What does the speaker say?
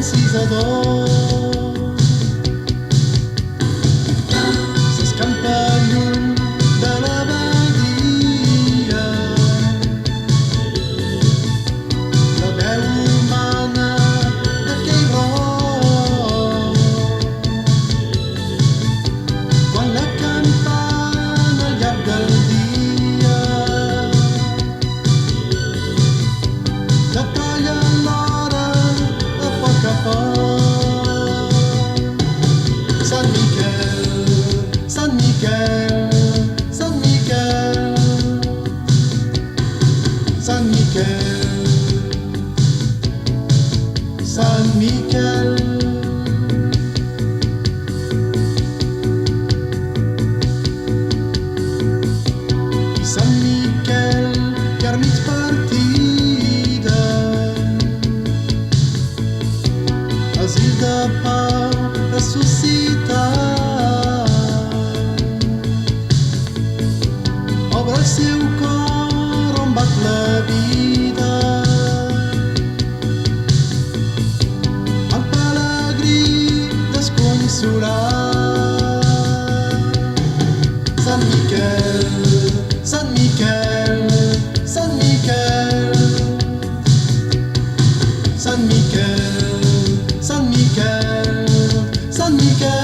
encisador s'escampa lluny de la badia. La veu humana d'aquell rol, quan la campana al llarg del dia detalla l'hora a poc a poc. Sant Miquel, Sant Miquel, Sant Miquel, Sant Miquel, Sant Miquel. I Sant Miquel, que a mig partida, asil de pau ressuscitat, obre el seu cor on bat la vida. El pelegrí desconsolat. Sant Miquel, Sant Miquel, Sant Miquel, Sant Miquel, Sant Miquel, Sant Miquel.